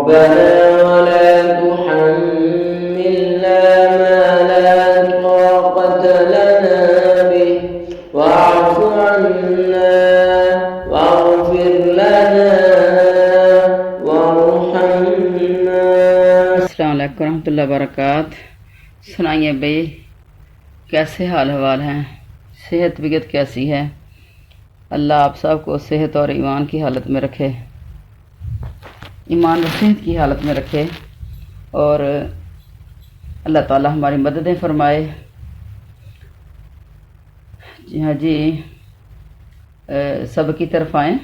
ولا تحملنا ما لا طاقة لنا به واعف عنا واغفر لنا وارحمنا. السلام علیکم ورحمۃ اللہ وبرکاتہ. سنائیے بھائی کیسے حال حوال ہیں, صحت بگت کیسی ہے؟ اللہ آپ سب کو صحت اور ایمان کی حالت میں رکھے, ایمان و صحت کی حالت میں رکھے, اور اللہ تعالی ہماری مددیں فرمائے. جی ہاں جی, سبق کی طرف آئیں.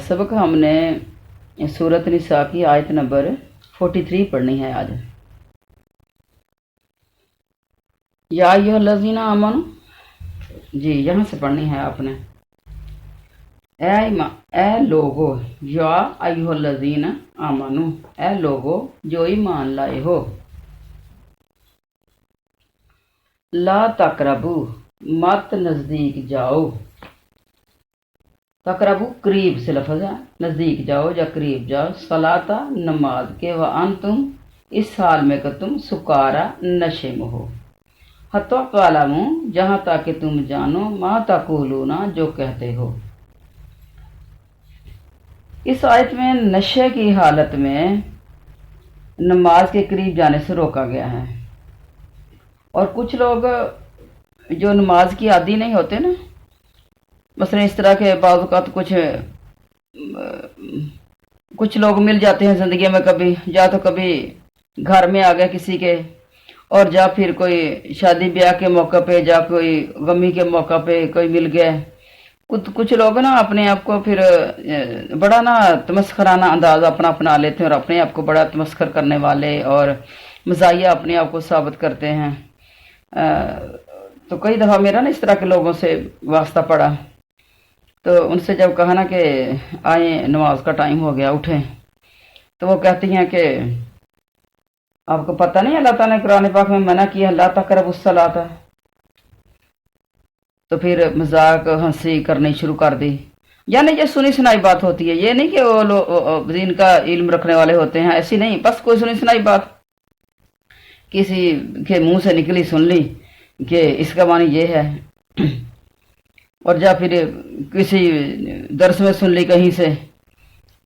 سبق ہم نے سورۃ نساء کی آیت نمبر 43 پڑھنی ہے آج. یا ایھا الذین آمنوا, جی یہاں سے پڑھنی ہے آپ نے. اے لوگو, یا ایھا الذین آمنوا, اے لوگو جو ایمان لائے ہو. لا تقربو, مت نزدیک جاؤ. تقربو قریب سے لفظ ہے, نزدیک جاؤ یا قریب جاؤ. صلاۃ, نماز کے, وانتم, اس حال میں کہ تم سکارا, نشے میں ہو. حتی تعلموا, جہاں تک کہ تم جانو, ما تقولون, جو کہتے ہو. اس آیت میں نشے کی حالت میں نماز کے قریب جانے سے روکا گیا ہے. اور کچھ لوگ جو نماز کی عادی نہیں ہوتے نا, مثلا اس طرح کے بعض اوقات کچھ لوگ مل جاتے ہیں زندگی میں, کبھی یا تو کبھی گھر میں آ گئے کسی کے, اور جا پھر کوئی شادی بیاہ کے موقع پہ, جا کوئی غمی کے موقع پہ کوئی مل گئے. کچھ لوگ نا اپنے آپ کو پھر بڑا نا تمسخرانہ انداز اپنا اپنا لیتے ہیں, اور اپنے آپ کو بڑا تمسخر کرنے والے اور مزاحیہ اپنے آپ کو ثابت کرتے ہیں. تو کئی دفعہ میرا نا اس طرح کے لوگوں سے واسطہ پڑا, تو ان سے جب کہا نا کہ آئیں نماز کا ٹائم ہو گیا, اٹھیں, تو وہ کہتی ہیں کہ آپ کو پتہ نہیں اللہ تعالیٰ نے قرآن پاک میں منع کیا لا تقربوا الصلاۃ, تو پھر مذاق ہنسی کرنی شروع کر دی. یعنی یہ سنی سنائی بات ہوتی ہے, یہ نہیں کہ وہ لوگ دین کا علم رکھنے والے ہوتے ہیں, ایسی نہیں, بس کوئی سنی سنائی بات کسی کے منہ سے نکلی سن لی کہ اس کا معنی یہ ہے, اور جا پھر کسی درس میں سن لی کہیں سے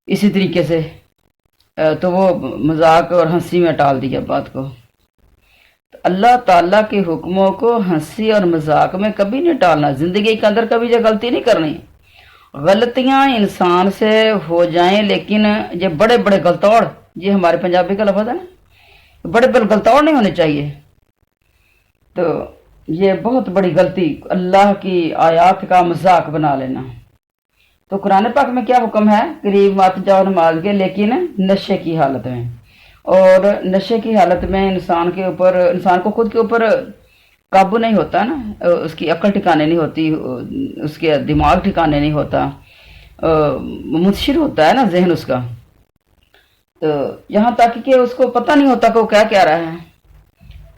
اسی طریقے سے, تو وہ مذاق اور ہنسی میں ٹال دیا بات کو. اللہ تعالیٰ کے حکموں کو ہنسی اور مذاق میں کبھی نہیں ٹالنا. زندگی کے اندر کبھی یہ غلطی نہیں کرنی. غلطیاں انسان سے ہو جائیں, لیکن یہ بڑے بڑے غلطوڑ, یہ ہمارے پنجابی کا لفظ ہے نا, بڑے بڑے غلطوڑ نہیں ہونے چاہیے. تو یہ بہت بڑی غلطی, اللہ کی آیات کا مذاق بنا لینا. تو قرآن پاک میں کیا حکم ہے, قریب مت جاؤ نماز کے, لیکن نشے کی حالت میں. اور نشے کی حالت میں انسان کو خود کے اوپر قابو نہیں ہوتا نا, اس کی عقل ٹھکانے نہیں ہوتی, اس کے دماغ ٹھکانے نہیں ہوتا, منتشر ہوتا ہے نا ذہن اس کا. تو یہاں تک کہ اس کو پتہ نہیں ہوتا کہ وہ کیا کہہ رہا ہے.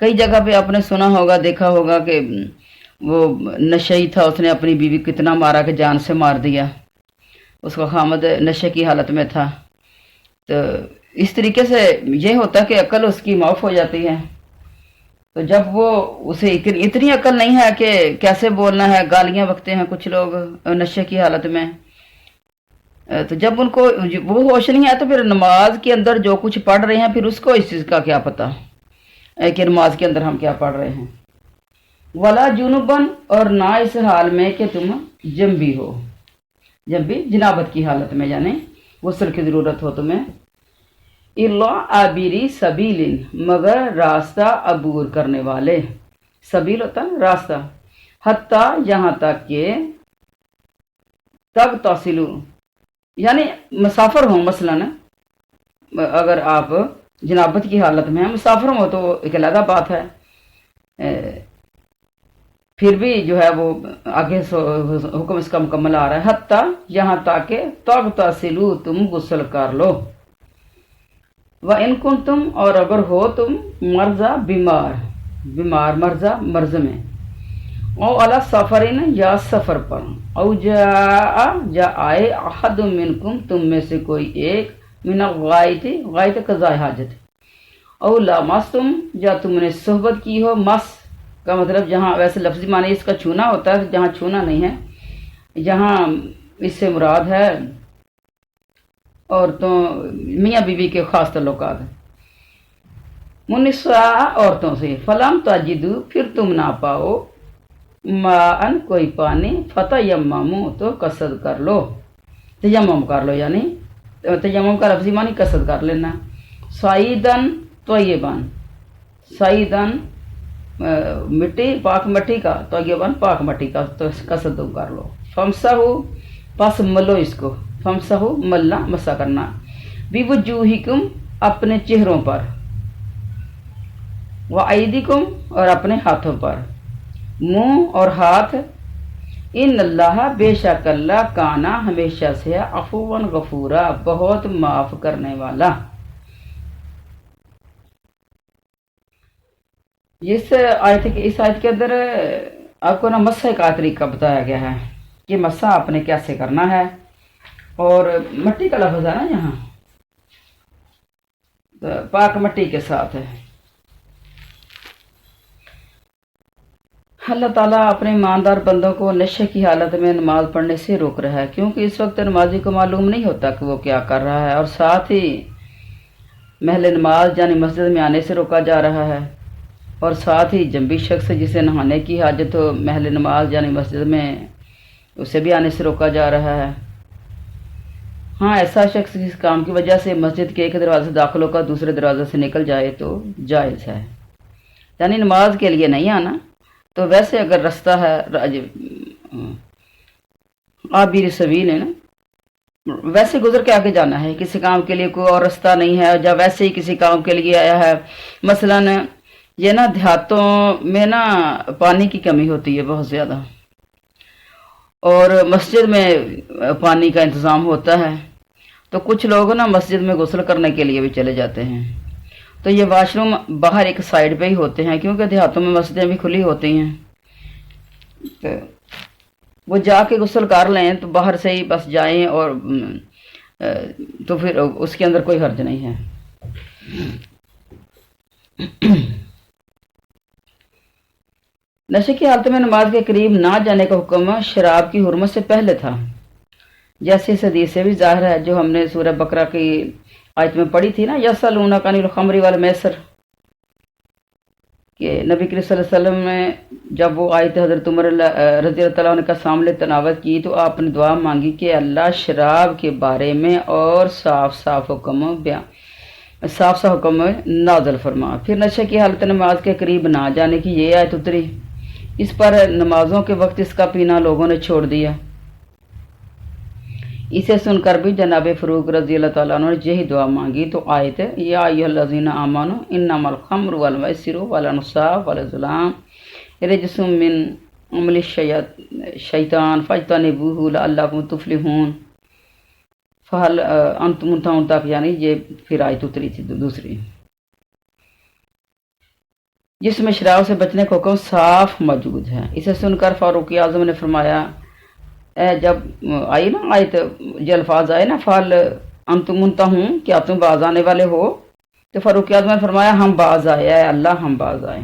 کئی جگہ پہ آپ نے سنا ہوگا, دیکھا ہوگا کہ وہ نشئی تھا, اس نے اپنی بیوی کو اتنا مارا کہ جان سے مار دیا, اس کا خامد نشے کی حالت میں تھا. تو اس طریقے سے یہ ہوتا ہے کہ عقل اس کی معاف ہو جاتی ہے. تو جب وہ اسے اتنی عقل نہیں ہے کہ کیسے بولنا ہے, گالیاں بکتے ہیں کچھ لوگ نشے کی حالت میں, تو جب ان کو وہ ہوش نہیں ہے, تو پھر نماز کے اندر جو کچھ پڑھ رہے ہیں, پھر اس کو اس چیز کا کیا پتہ کہ نماز کے اندر ہم کیا پڑھ رہے ہیں. ولا جنوبن, اور نہ اس حال میں کہ تم جنبی ہو, جنبی جنابت کی حالت میں, یعنی غسل کی ضرورت ہو تمہیں. الا عابری سبیل, مگر راستہ عبور کرنے والے, سبیل ہوتا ہے راستہ. حتی, یہاں تک کہ تب تصلو, یعنی مسافر ہوں. مثلا اگر آپ جنابت کی حالت میں ہیں, مسافر ہوں, تو ایک علیحدہ بات ہے. پھر بھی جو ہے وہ آگے حکم اس کا مکمل آ رہا ہے. حتی, یہاں تک کہ تب تصلو, تم غسل کر لو. وَإِن كُنتُمْ, اور اگر ہو تم مرضى, بیمار مرض میں. او علی سفرین, یا سفر پر. او جا آئے احد منکم, تم میں سے کوئی ایک, मिन गायती गायत कज़ाए हाजत, और लामस्तुम, या तुमने सोहबत की हो, मस का मतलब जहाँ वैसे लफ्ज़ी माने इसका छूना होता है, जहाँ छूना नहीं है, जहाँ इससे मुराद है औरतों मियाँ बीवी के ख़ास तल्लुकात, मुनिसा औरतों से, फलम ताजिदू, फिर तुम ना पाओ, माअन कोई पानी, फतयम्ममू, तो कसद कर लो, तयम्मुम कर लो, यानी तयम्मुम का लफ्ज़ी मानी कसद कर लेना। साइदन तय्यबन, साइदन मिट्टी, पाक मिट्टी का, तय्यबन पाक मिट्टी का, तो कसद तुम कर लो। फमसहू, बस मलो इसको, फमसहू मलना, मसा करना, बिवुजूहिकुम, अपने चेहरों पर, व ऐदिकुम, और अपने हाथों पर, मुंह और हाथ, इन अल्लाह, बेशक अल्लाह, काना, हमेशा से है, अफूवन गफूरा, बहुत माफ करने वाला। इस आयत के अंदर आपको ना मस्सा का तरीका बताया गया है कि मस्सा आपने कैसे करना है, और मिट्टी का लफ्ज़ है ना यहाँ, तो पाक मिट्टी के साथ है। अल्लाह ताला अपने ईमानदार बंदों को नशे की हालत में नमाज पढ़ने से रोक रहा है, क्योंकि इस वक्त नमाजी को मालूम नहीं होता कि वो क्या कर रहा है, और साथ ही महल नमाज यानी मस्जिद में आने से रोका जा रहा है, और साथ ही जंबी शख्स जिसे नहाने की हाजत हो महल नमाज यानी मस्जिद में, उसे भी आने से रोका जा रहा है। हाँ, ऐसा शख्स जिस काम की वजह से मस्जिद के एक दरवाजे से दाखिल होकर दूसरे दरवाजे से निकल जाए तो जायज़ है, यानी नमाज के लिए नहीं आना। तो वैसे अगर रास्ता है आबिर सबील है ना, वैसे गुजर के आगे जाना है, किसी काम के लिए कोई और रास्ता नहीं है, या वैसे ही किसी काम के लिए आया है, मसलन ये ना देहातों में ना पानी की कमी होती है बहुत ज़्यादा, और मस्जिद में पानी का इंतज़ाम होता है, तो कुछ लोग ना मस्जिद में गुस्ल करने के लिए भी चले जाते हैं, तो ये वाशरूम बाहर एक साइड पे ही होते हैं, क्योंकि देहातों में मस्जिदें भी खुली होती हैं, तो वो जाके गुस्ल कर लें तो बाहर से ही बस जाएं, और तो फिर उसके अंदर कोई हर्ज नहीं है। नशे की हालत में नमाज के करीब ना जाने का हुक्म शराब की हुर्मत से पहले था, जैसे इस हदीस से भी ज़ाहिर है जो हमने सूरह बकरा की आयत में पढ़ी थी ना, यसअलूनक अनिल खम्री वल मैसर, कि नबी करीम सल्लल्लाहु अलैहि वसल्लम में जब वो आयत हज़रत उमर रज़ी अल्लाह तआला अन्हु का सामने तनावत की, तो आपने दुआ मांगी कि अल्लाह शराब के बारे में और साफ साफ हुक्म नाज़िल फरमा। फिर नशे की हालत नमाज के करीब ना जाने की ये आयत उतरी, इस पर नमाजों के वक्त इसका पीना लोगों ने छोड़ दिया। इसे सुनकर भी जनाब फ़ारूक रज़ी अल्लाह तआला अन्हु ने यही दुआ मांगी, तो आयत या अय्युहल्लज़ीना आमनू इन्नमल खम्रु वल मैसिरु वल अंसाब वल अज़लाम रिजसुम मिन अमलि शैतान फज्तनिबूहु लअल्लकुम तुफ्लिहून, फहल अंतुम मुंतहून तक, यानी ये फिर आयत उतरी थी दूसरी, जिसमें शराब से बचने का हुक्म साफ मौजूद है। इसे सुनकर फारूक आज़म ने फरमाया, जब आई ना आयत, ये अल्फाज आए ना, फल अंतुम मुंतहून, क्या तुम बाज आने वाले हो, तो फारूक आज़म ने फरमाया हम बाज आए, अल्लाह हम बाज आए।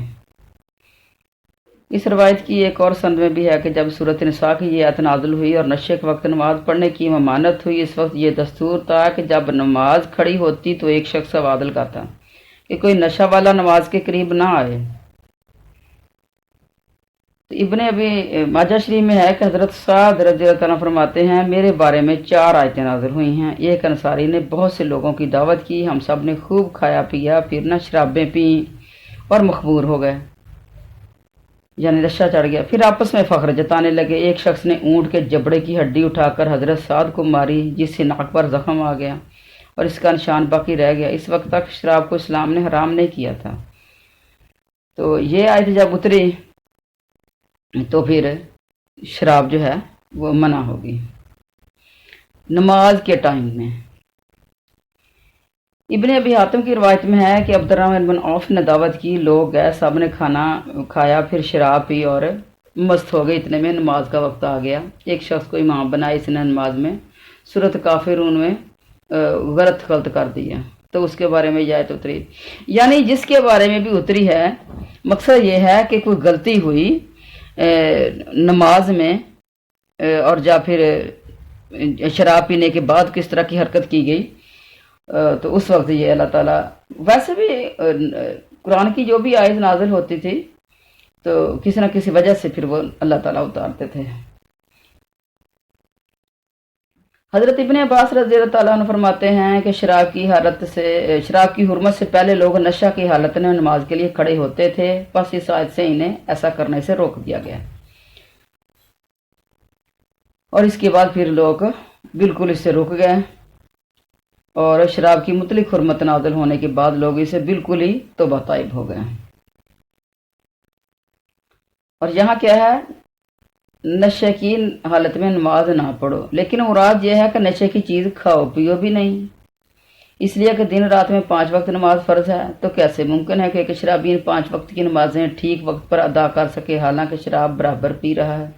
इस रवायत की एक और संद में भी है कि जब सूरत निसा की ये आयत नाज़िल हुई और नशे के वक्त नमाज पढ़ने की ममानत हुई, इस वक्त ये दस्तूर था कि जब नमाज खड़ी होती तो एक शख्स अवादल का था कि कोई नशा वाला नमाज के करीब ना आए। तो इब्ने अभी माजा शरीफ में है कि हज़रत साद रज़ी अल्लाह तआला फरमाते हैं, मेरे बारे में 4 आयतें नाज़िल हुई हैं। एक अंसारी ने बहुत से लोगों की दावत की, हम सब ने खूब खाया पिया, फिर ना शराबें पी और मखबूर हो गए, यानी नशा चढ़ गया। फिर आपस में फ़ख्र जताने लगे। एक शख्स ने ऊँट के जबड़े की हड्डी उठाकर हज़रत साद को मारी, जिससे नाक पर ज़ख्म आ गया और इसका निशान बाकी रह गया। इस वक्त तक शराब को इस्लाम ने हराम नहीं किया था। तो ये आयत जब उतरी तो फिर शराब जो है वो मना होगी नमाज के टाइम में। इब्ने अबी हातिम की रवायत में है कि अब्दुर्रहमान बिन औफ ने दावत की, लोग गए, सब ने खाना खाया, फिर शराब पी और मस्त हो गए। इतने में नमाज का वक्त आ गया। एक शख्स को इमाम बनाया इसने नमाज में सूरत काफिरून में غلط کر دیا، تو اس کے بارے میں یہ آیت اتری، یعنی جس کے بارے میں بھی اتری ہے مقصد یہ ہے کہ کوئی غلطی ہوئی نماز میں، اور یا پھر شراب پینے کے بعد کس طرح کی حرکت کی گئی، تو اس وقت یہ اللہ تعالیٰ، ویسے بھی قرآن کی جو بھی آیت نازل ہوتی تھی تو کسی نہ کسی وجہ سے پھر وہ اللہ تعالیٰ اتارتے تھے۔ حضرت ابن عباس رضی اللہ تعالیٰ عنہ فرماتے ہیں کہ شراب کی حرمت سے پہلے لوگ نشہ کی حالت میں نماز کے لیے کھڑے ہوتے تھے، پس اس آیت سے انہیں ایسا کرنے سے روک دیا گیا، اور اس کے بعد پھر لوگ بالکل اس سے رک گئے، اور شراب کی مطلق حرمت نازل ہونے کے بعد لوگ اسے بالکل ہی توبہ طائب ہو گئے۔ اور یہاں کیا ہے، نشے کی حالت میں نماز نہ پڑھو، لیکن مراد یہ ہے کہ نشے کی چیز کھاؤ پیو بھی نہیں، اس لیے کہ دن رات میں 5 وقت نماز فرض ہے، تو کیسے ممکن ہے کہ ایک شرابی 5 وقت کی نمازیں ٹھیک وقت پر ادا کر سکے حالانکہ شراب برابر پی رہا ہے؟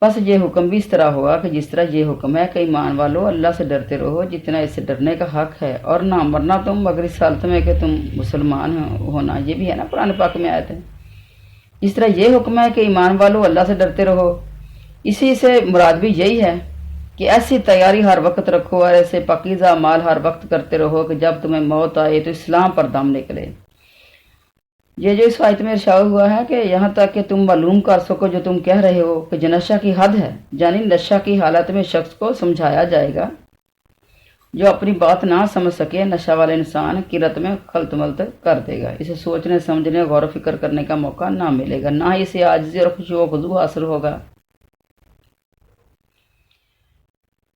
بس یہ حکم بھی اس طرح ہوگا کہ جس طرح یہ حکم ہے کہ ایمان والو اللہ سے ڈرتے رہو جتنا اس سے ڈرنے کا حق ہے، اور نہ مرنا تم مگر اس حالت میں کہ تم مسلمان ہونا، یہ بھی ہے نا قرآن پاک میں آیت ہے۔ اس طرح یہ حکم ہے کہ ایمان والو اللہ سے ڈرتے رہو، اسی سے مراد بھی یہی ہے کہ ایسی تیاری ہر وقت رکھو اور ایسے پاکیزہ اعمال ہر وقت کرتے رہو کہ جب تمہیں موت آئے تو اسلام پر دم نکلے۔ یہ جو اس آیت میں ارشاد ہوا ہے کہ یہاں تک کہ تم معلوم کر سکو جو تم کہہ رہے ہو کہ جو نشہ کی حد ہے، یعنی نشہ کی حالت میں شخص کو سمجھایا جائے گا، جو اپنی بات نہ سمجھ سکے نشہ والے انسان قرت میں خلط ملط کر دے گا، اسے سوچنے سمجھنے غور و فکر کرنے کا موقع نہ ملے گا، نہ اسے عاجزی اور خشوع و خضوع حاصل ہوگا۔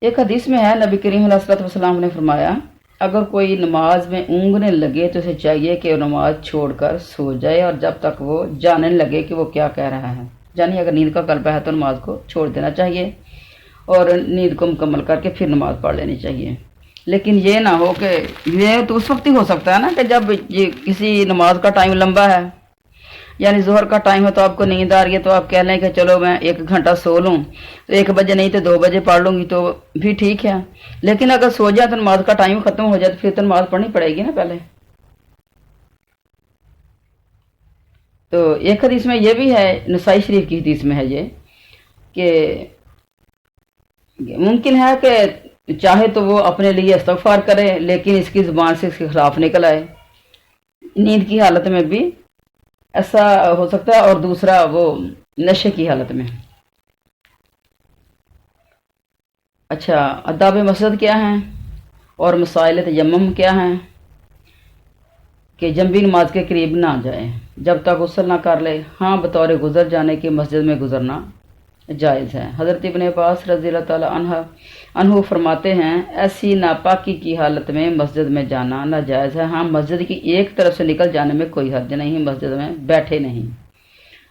ایک حدیث میں ہے نبی کریم علیہ الصلوۃ والسلام نے فرمایا، اگر کوئی نماز میں اونگنے لگے تو اسے چاہیے کہ وہ نماز چھوڑ کر سو جائے، اور جب تک وہ جاننے لگے کہ وہ کیا کہہ رہا ہے، یعنی اگر نیند کا غلبہ ہے تو نماز کو چھوڑ دینا چاہیے اور نیند کو مکمل کر کے پھر نماز پڑھ لینی چاہیے۔ لیکن یہ نہ ہو کہ یہ تو اس وقت ہی ہو سکتا ہے نا کہ جب یہ کسی نماز کا ٹائم لمبا ہے، یعنی ظہر کا ٹائم ہے تو آپ کو نیند آ رہی ہے تو آپ کہہ لیں کہ چلو میں 1 گھنٹہ سو لوں، تو 1 بجے نہیں تو 2 بجے پڑھ لوں گی تو بھی ٹھیک ہے، لیکن اگر سو جائے تو نماز کا ٹائم ختم ہو جائے تو پھر تو نماز پڑھنی پڑے گی نا پہلے۔ تو ایک حدیث میں یہ بھی ہے، نسائی شریف کی حدیث میں ہے یہ کہ ممکن ہے کہ چاہے تو وہ اپنے لیے استغفار کرے لیکن اس کی زبان سے اس کے خلاف نکل آئے، نیند کی حالت میں بھی ایسا ہو سکتا ہے، اور دوسرا وہ نشے کی حالت میں۔ اچھا، آداب مسجد کیا ہیں اور مسائل تیمم کیا ہیں؟ کہ جنبی نماز کے قریب نہ جائے جب تک غسل نہ کر لے، ہاں بطور گزر جانے کے مسجد میں گزرنا جائز ہے۔ حضرت ابن عباس رضی اللہ تعالی عنہ فرماتے ہیں، ایسی ناپاکی کی حالت میں مسجد میں جانا ناجائز ہے، ہاں مسجد کی ایک طرف سے نکل جانے میں کوئی حرج نہیں، مسجد میں بیٹھے نہیں،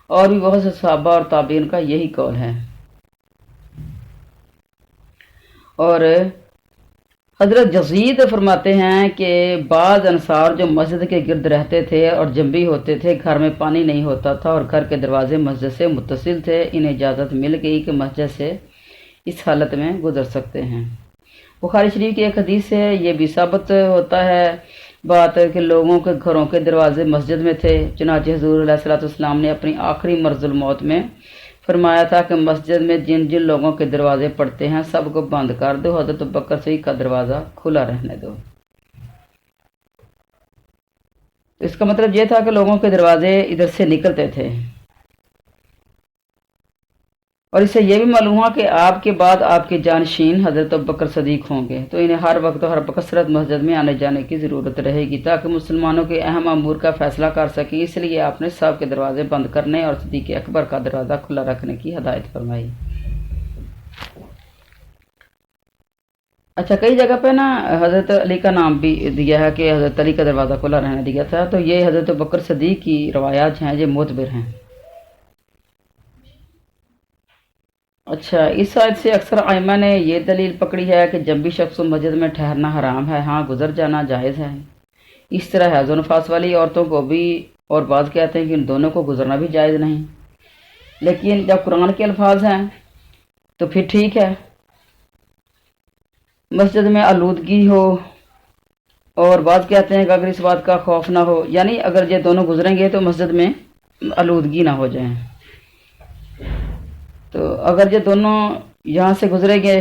اور بھی بہت سے صحابہ اور تابعین کا یہی قول ہے۔ اور حضرت یزید فرماتے ہیں کہ بعض انصار جو مسجد کے گرد رہتے تھے اور جنبی ہوتے تھے، گھر میں پانی نہیں ہوتا تھا اور گھر کے دروازے مسجد سے متصل تھے، انہیں اجازت مل گئی کہ مسجد سے اس حالت میں گزر سکتے ہیں۔ بخاری شریف کی ایک حدیث سے یہ بھی ثابت ہوتا ہے بات کہ لوگوں کے گھروں کے دروازے مسجد میں تھے، چنانچہ حضور علیہ الصلوۃ والسلام نے اپنی آخری مرض الموت میں فرمایا تھا کہ مسجد میں جن جن لوگوں کے دروازے پڑتے ہیں سب کو بند کر دو، حضرت بکر صدیق کا دروازہ کھلا رہنے دو۔ اس کا مطلب یہ تھا کہ لوگوں کے دروازے ادھر سے نکلتے تھے، اور اس سے یہ بھی معلوم ہوا کہ آپ کے بعد آپ کے جانشین حضرت بکر صدیق ہوں گے، تو انہیں ہر وقت اور ہر بکثرت مسجد میں آنے جانے کی ضرورت رہے گی تاکہ مسلمانوں کے اہم امور کا فیصلہ کر سکیں، اس لیے آپ نے سب کے دروازے بند کرنے اور صدیق اکبر کا دروازہ کھلا رکھنے کی ہدایت فرمائی۔ اچھا، کئی جگہ پہ نا حضرت علی کا نام بھی دیا ہے کہ حضرت علی کا دروازہ کھلا رہنے دیا تھا، تو یہ حضرت بکر صدیق کی روایات ہیں، یہ معتبر ہیں۔ اچھا، اس آیت سے اکثر ائمہ نے یہ دلیل پکڑی ہے کہ جب بھی شخص مسجد میں ٹھہرنا حرام ہے، ہاں گزر جانا جائز ہے۔ اس طرح حیض و نفاس والی عورتوں کو بھی، اور بعض کہتے ہیں کہ ان دونوں کو گزرنا بھی جائز نہیں، لیکن جب قرآن کے الفاظ ہیں تو پھر ٹھیک ہے۔ मस्जिद में आलूदगी हो, और बात कहते हैं कि अगर इस बात का खौफ ना हो, यानी अगर ये दोनों गुजरेंगे तो मस्जिद में आलूदगी ना हो जाए। तो अगर ये दोनों यहाँ से गुजरेंगे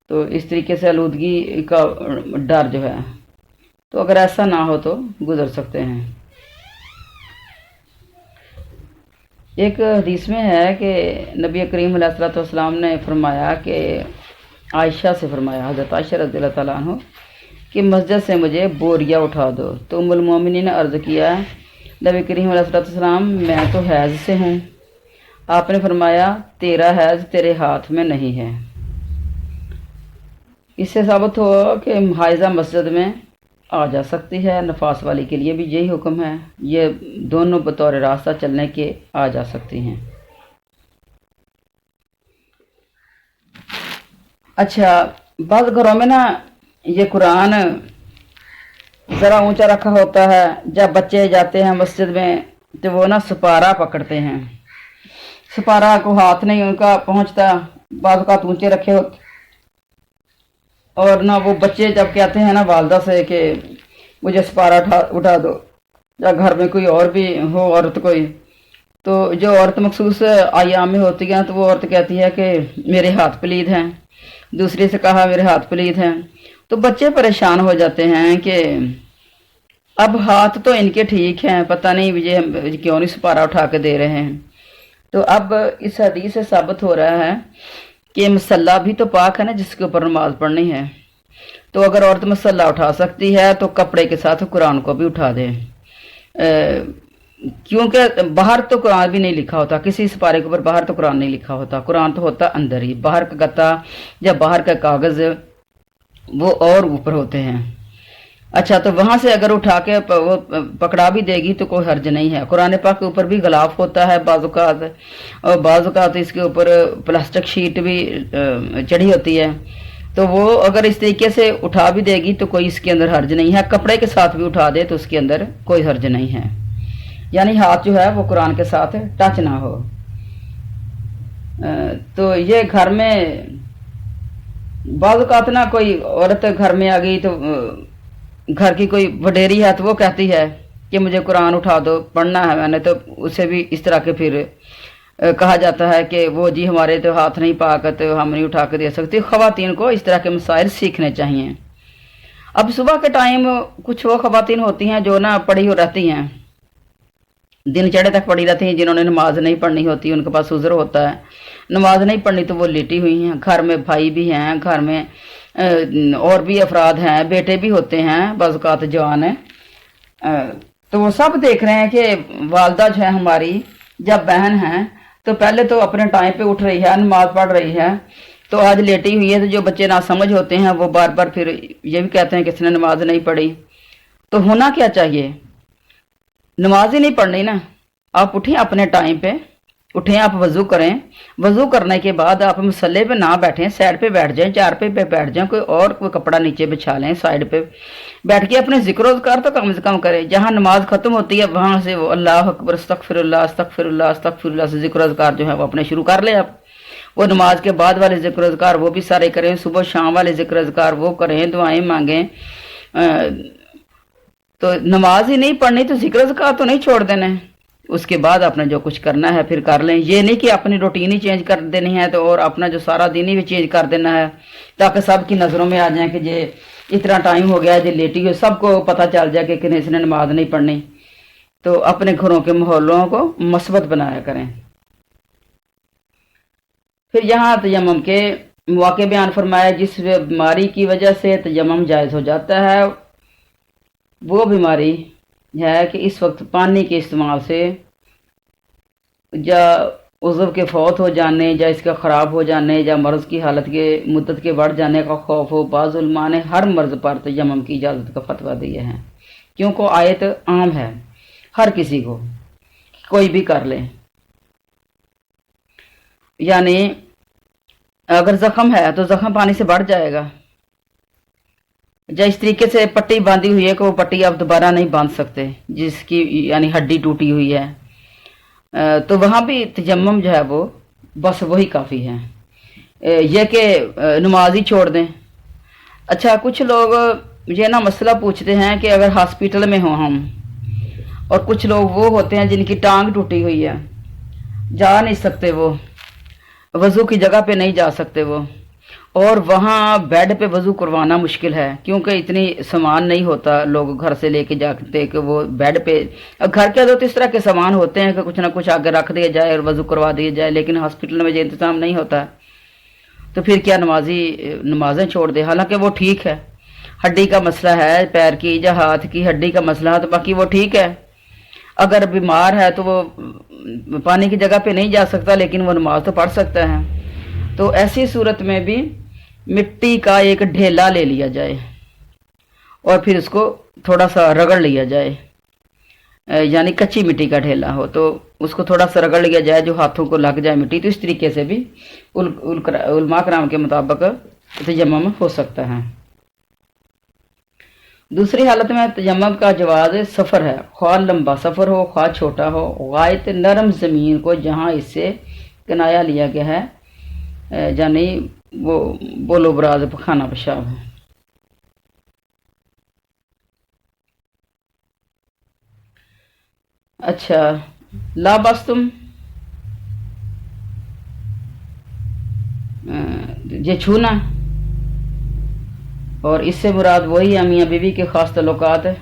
तो इस तरीके से आलूदगी का डर जो है, तो अगर ऐसा ना हो तो गुजर सकते हैं। एक हदीस में है कि नबी करीम अलैहिस्सलाम ने फरमाया कि आयशा से फरमाया, हज़रत आयशा रज़ियल्लाहु ताला अन्हा, कि मस्जिद से मुझे बोरिया उठा दो। तो उम्मुल मोमिनीन ने अर्ज़ किया, नबी करीम अलैहिस्सलाम मैं तो हैज़ से हूँ। आपने फरमाया तेरा हैज़ तेरे हाथ में नहीं है। इससे साबित हुआ कि हाइज़ा मस्जिद में आ जा सकती है। नफास वाली के लिए भी यही हुक्म है, ये दोनों बतौर रास्ता चलने के आ जा सकती हैं। अच्छा, बाद घरों में ना ये कुरान ज़रा ऊंचा रखा होता है। जब बच्चे जाते हैं मस्जिद में तो वो ना सुपारा पकड़ते हैं, सुपारा को हाथ नहीं उनका पहुंचता, बाद का ऊंचे रखे होते, और ना वो बच्चे जब कहते हैं ना वालदा से कि मुझे सुपारा उठा दो, या घर में कोई और भी हो औरत कोई, तो जो औरत मखसूस आयाम में होती है तो वो औरत कहती है कि मेरे हाथ पलीद हैं, दूसरे से कहा मेरे हाथ पलीद हैं। तो बच्चे परेशान हो जाते हैं कि अब हाथ तो इनके ठीक हैं, पता नहीं मुझे क्यों नहीं सुपारा उठा के दे रहे हैं। तो अब इस हदीस से साबित हो रहा है कि मसल्ला भी तो पाक है ना, जिसके ऊपर नमाज पढ़नी है। तो अगर औरत मसल्ला उठा सकती है तो कपड़े के साथ कुरान को भी उठा दे, क्योंकि बाहर तो कुरान भी नहीं लिखा होता, किसी सिपारे के ऊपर बाहर तो कुरान नहीं लिखा होता, कुरान तो होता अंदर ही। बाहर का गत्ता या बाहर का कागज़ वो और ऊपर होते हैं। अच्छा, तो वहाँ से अगर उठा के वो पकड़ा भी देगी तो कोई हर्ज नहीं है। कुरान पाक के ऊपर भी गिलाफ होता है बाज़-औक़ात, और बाज़-औक़ात इसके ऊपर प्लास्टिक शीट भी चढ़ी होती है, तो वो अगर इस तरीके से उठा भी देगी तो कोई इसके अंदर हर्ज नहीं है। कपड़े के साथ भी उठा दे तो उसके अंदर कोई हर्ज नहीं है, यानी हाथ जो है वो कुरान के साथ टच ना हो। तो ये घर में बाज़-औक़ात ना कोई औरत घर में आ गई तो घर की कोई वडेरी है तो वो कहती है कि मुझे कुरान उठा दो, पढ़ना है मैंने, तो उसे भी इस तरह के फिर कहा जाता है कि वो जी हमारे तो हाथ नहीं पाक, तो हम नहीं उठा के दे सकती। ख़वातीन को इस तरह के मसाइल सीखने चाहिए। अब सुबह के टाइम कुछ वो ख़वातीन होती हैं जो ना पढ़ी हो रहती हैं, दिन चढ़े तक पड़ी रहती हैं, जिन्होंने नमाज नहीं पढ़नी होती, उनके पास उज़्र होता है, नमाज नहीं पढ़नी तो वो लेटी हुई हैं। घर में भाई भी हैं, घर में और भी अफराद हैं, बेटे भी होते हैं, बाज़-औक़ात जवान है, तो वो सब देख रहे हैं कि वालदा जो है हमारी, जब बहन है तो पहले तो अपने टाइम पे उठ रही है, नमाज पढ़ रही है, तो आज लेटी हुई है। तो जो बच्चे ना समझ होते हैं वो बार बार फिर ये भी कहते हैं कि इसने नमाज नहीं पढ़ी। तो होना क्या चाहिए, नमाज ही नहीं पढ़नी ना, आप उठें अपने टाइम पे, उठें, आप वज़ू करें, वज़ू करने के बाद आप मसल्ले पे ना बैठें, साइड पे बैठ जाएं, चारपे पे बैठ जाएं, कोई कपड़ा नीचे बिछा लें, साइड पे बैठ के अपने ज़िक्र ज़कार तो कम से कम करें। जहाँ नमाज ख़त्म होती है वहाँ से वो अल्लाह अकबर, अस्तगफिरुल्लाह अस्तगफिरुल्लाह अस्तगफिरुल्लाह से ज़िक्र ज़कार जो है वो अपने शुरू कर लें। आप वो नमाज के बाद वाले ज़िक्र ज़कार वो भी सारे करें, सुबह शाम वाले ज़िक्र ज़कार वो करें, दुआएँ मांगें। तो नमाज ही नहीं पढ़नी तो ज़िक्र ज़कार तो नहीं छोड़ देना है। उसके बाद आपने जो कुछ करना है फिर कर लें। ये नहीं कि अपनी रूटीन ही चेंज कर देनी है तो और अपना जो सारा दिन ही भी चेंज कर देना है ताकि सबकी नज़रों में आ जाए कि ये इतना टाइम हो गया, ये लेटी हुई, सबको पता चल जाए कि किसी ने नमाज नहीं पढ़नी। तो अपने घरों के माहौलों को मस्बत बनाया करें। फिर यहाँ तयम्मुम के मौके बयान फरमाया, जिस बीमारी की वजह से तयम्मुम जायज़ हो जाता है वो बीमारी है कि इस वक्त पानी के इस्तेमाल से या उज़्व के फौत हो जाने या इसका ख़राब हो जाने या मर्ज़ की हालत के मुद्दत के बढ़ जाने का खौफ हो, बाज़ उलमा ने हर मर्ज़ पर तयम्मुम की इजाज़त का फतवा दिया है, क्योंकि आयत आम है हर किसी को, कोई भी कर ले। यानी अगर ज़ख़म है तो ज़ख़म पानी से बढ़ जाएगा, या इस तरीके से पट्टी बांधी हुई है कि वो पट्टी आप दोबारा नहीं बांध सकते, जिसकी यानी हड्डी टूटी हुई है, तो वहाँ भी तयम्मुम जो है वो बस वही काफ़ी है। یہ کہ نماز ہی چھوڑ دیں۔ اچھا کچھ لوگ یہ نا مسئلہ پوچھتے ہیں کہ اگر ہاسپٹل میں ہوں ہم، اور کچھ لوگ وہ ہوتے ہیں جن کی ٹانگ ٹوٹی ہوئی ہے، جا نہیں سکتے، وہ وضو کی جگہ پہ نہیں جا سکتے وہ، اور وہاں بیڈ پہ وضو کروانا مشکل ہے کیونکہ اتنی سامان نہیں ہوتا، لوگ گھر سے لے کے جاتے کہ وہ بیڈ پہ، گھر کے تو اس طرح کے سامان ہوتے ہیں کہ کچھ نہ کچھ آگے رکھ دیا جائے اور وضو کروا دیا جائے، لیکن ہاسپٹل میں یہ انتظام نہیں ہوتا، تو پھر کیا نمازیں چھوڑ دے؟ حالانکہ وہ ٹھیک ہے، ہڈی کا مسئلہ ہے، پیر کی یا ہاتھ کی ہڈی کا مسئلہ ہے، تو باقی وہ ٹھیک ہے، اگر بیمار ہے تو وہ پانی کی جگہ پہ نہیں جا سکتا لیکن وہ نماز تو پڑھ سکتا ہے۔ تو ایسی صورت میں بھی مٹی کا ایک ڈھیلا لے لیا جائے اور پھر اس کو تھوڑا سا رگڑ لیا جائے، یعنی کچی مٹی کا ڈھیلا ہو تو اس کو تھوڑا سا رگڑ لیا جائے جو ہاتھوں کو لگ جائے مٹی، تو اس طریقے سے بھی علماء کرام کے مطابق تیمم ہو سکتا ہے۔ دوسری حالت میں تیمم کا جواز سفر ہے، خواہ لمبا سفر ہو خواہ چھوٹا ہو، غائط نرم زمین کو جہاں اس سے کنایا لیا گیا ہے، یعنی وہ بولو براز خانہ پیشاب ہے۔ اچھا لابستم، یہ چھونا، اور اس سے مراد وہی میاں بیوی کے خاص تعلقات ہے،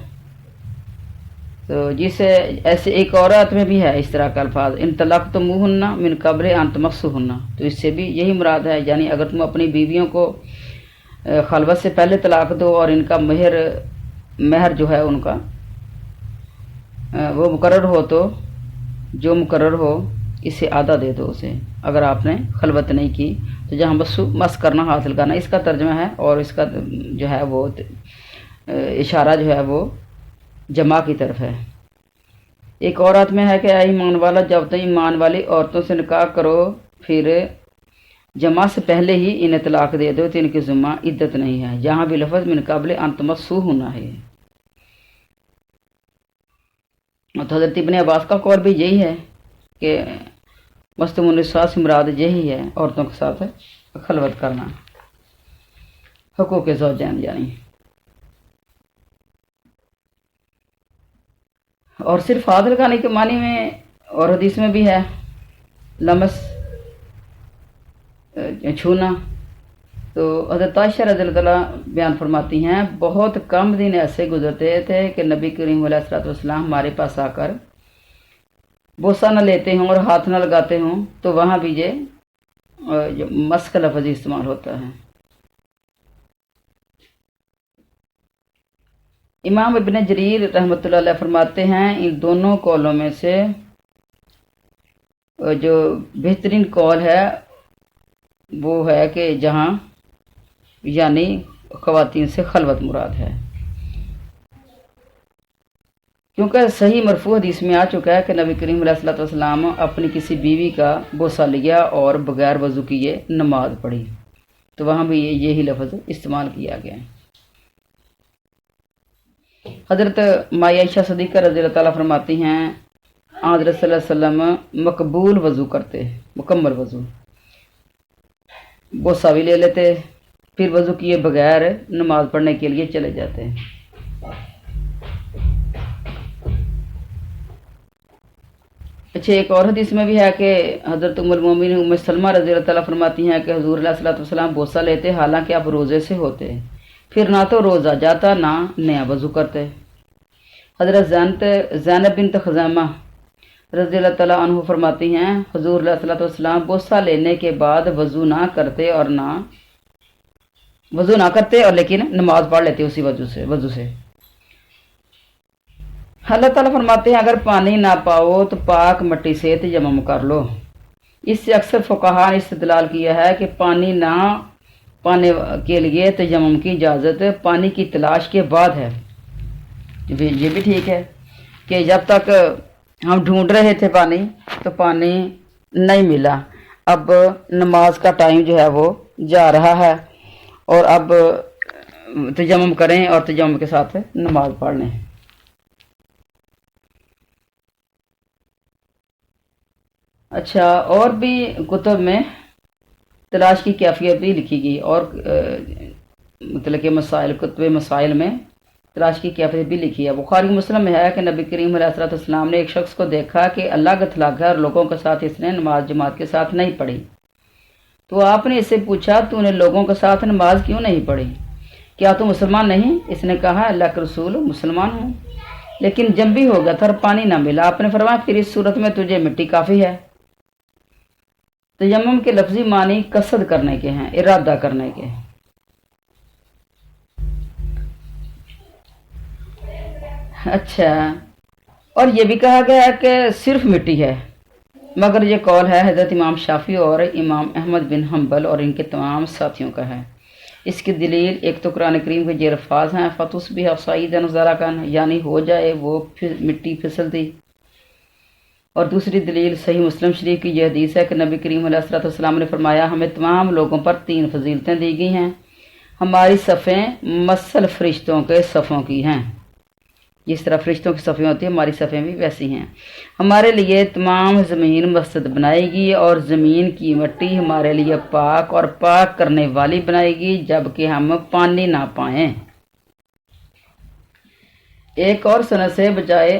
تو جسے ایسے ایک عورت میں بھی ہے اس طرح کا الفاظ، ان طلقتموہن من قبل ان تمسوہن، تو اس سے بھی یہی مراد ہے، یعنی اگر تم اپنی بیویوں کو خلوت سے پہلے طلاق دو اور ان کا مہر جو ہے ان کا وہ مقرر ہو، تو جو مقرر ہو اس سے آدھا دے دو اسے، اگر آپ نے خلوت نہیں کی تو جہاں مس کرنا حاصل کرنا اس کا ترجمہ ہے، اور اس کا جو ہے وہ اشارہ جو ہے وہ جمع کی طرف ہے۔ ایک عورت میں ہے کہ اے ایمان والا، جب تم ایمان والی عورتوں سے نکاح کرو پھر جمع سے پہلے ہی انہیں طلاق دے دو تو ان کی ذمہ عدت نہیں ہے، جہاں بھی لفظ من قبل ان تمسوہن ہے۔ تو حضرت ابن عباس کا قول بھی یہی ہے کہ مستم النساء سے مراد یہی ہے، عورتوں کے ساتھ خلوت کرنا، حقوق زوجین یعنی، اور صرف ہاتھ لگانے کے معنی میں اور حدیث میں بھی ہے لمس، چھونا۔ تو حضرت عائشہ رضی اللہ تعالیٰ بیان فرماتی ہیں بہت کم دن ایسے گزرتے تھے کہ نبی کریم علیہ الصلوۃ والسلام ہمارے پاس آ کر بوسہ نہ لیتے ہوں اور ہاتھ نہ لگاتے ہوں، تو وہاں بھی یہ مس کا لفظ استعمال ہوتا ہے۔ امام ابن جریر رحمۃ اللہ علیہ فرماتے ہیں ان دونوں قولوں میں سے جو بہترین قول ہے وہ ہے کہ جہاں یعنی خواتین سے خلوت مراد ہے، کیونکہ صحیح مرفوع حدیث میں آ چکا ہے کہ نبی کریم علیہ الصلوۃ والسلام اپنی کسی بیوی کا بوسہ لیا اور بغیر وضو کیے نماز پڑھی، تو وہاں بھی یہی لفظ استعمال کیا گیا ہے۔ حضرت مائی عائشہ صدیقہ رضی اللہ تعالیٰ فرماتی ہیں حضرت صلی اللہ علیہ وسلم مقبول وضو کرتے، مکمل وضو، بوسہ بھی لے لیتے، پھر وضو کیے بغیر نماز پڑھنے کے لیے چلے جاتے ہیں۔ اچھا ایک اور حدیث میں بھی ہے کہ حضرت ام المومنین ام سلمہ رضی اللہ تعالیٰ فرماتی ہیں کہ حضور علیہ الصلوۃ والسلام بوسہ لیتے حالانکہ آپ روزے سے ہوتے، پھر نہ تو روزہ جاتا نہ نیا وضو کرتے۔ حضرت زینب بنت خزیمہ رضی اللہ تعالیٰ عنہ فرماتی ہیں حضور علیہ الصلوۃ والسلام بوسہ لینے کے بعد وضو نہ کرتے اور لیکن نماز پڑھ لیتے اسی وضو سے۔ اللہ تعالیٰ فرماتے ہیں اگر پانی نہ پاؤ تو پاک مٹی سے تیمم کر لو۔ اس سے اکثر فقہاء نے استدلال کیا ہے کہ پانی نہ پانے کے لیے تیمم کی اجازت پانی کی تلاش کے بعد ہے۔ یہ بھی ٹھیک ہے کہ جب تک ہم ڈھونڈ رہے تھے پانی تو پانی نہیں ملا، اب نماز کا ٹائم جو ہے وہ جا رہا ہے اور اب تیمم کریں اور تیمم کے ساتھ نماز پڑھ لیں۔ اچھا اور بھی کتب میں तलाश की कैफियत भी लिखी गई और मतलब कि मसाइल कुतुब मसाइल में तलाश की कैफियत भी लिखी है। बुखारी मुस्लिम में है कि नबी करीम अलैहिस्सलाम ने एक शख्स को देखा कि अल्लाह का तलाक़ है और लोगों के साथ इसने नमाज जमात के साथ नहीं पढ़ी। तो आपने इससे पूछा, तूने लोगों के साथ नमाज क्यों नहीं पढ़ी, क्या तू मुसलमान नहीं? इसने कहा, अल्लाह के रसूल मुसलमान हूँ, लेकिन जब भी हो गया था और पानी ना मिला। आपने फरमाया, फिर इस सूरत में तुझे मिट्टी काफ़ी है। तयम्मुम के लफ्जी मानी कसद करने के हैं, इरादा करने के। अच्छा, और ये भी कहा गया है कि सिर्फ मिट्टी है, मगर ये कौल है हज़रत इमाम शाफी और इमाम अहमद बिन हम्बल और इनके तमाम साथियों का है। इसकी दलील एक तो कुरान करीम के ये अल्फाज हैं, फ़तुस भी हफ़साईद नज़ारा कन, यानी हो जाए वो मिट्टी फिसलती। और दूसरी दलील सही मुस्लिम शरीफ की यह हदीस है कि नबी करीम अलैहिस्सलाम ने फरमाया, हमें तमाम लोगों पर 3 फजीलतें दी गई हैं, हमारी सफ़ें मसल फरिश्तों के सफ़ों की हैं। जिस तरह फरिश्तों की सफ़ें होती हैं, हमारी सफ़ें भी वैसी हैं। हमारे लिए तमाम ज़मीन मस्जिद बनाएगी और ज़मीन की मिट्टी हमारे लिए पाक और पाक करने वाली बनाएगी, जबकि हम पानी ना पाएं। एक और सनद से बजाय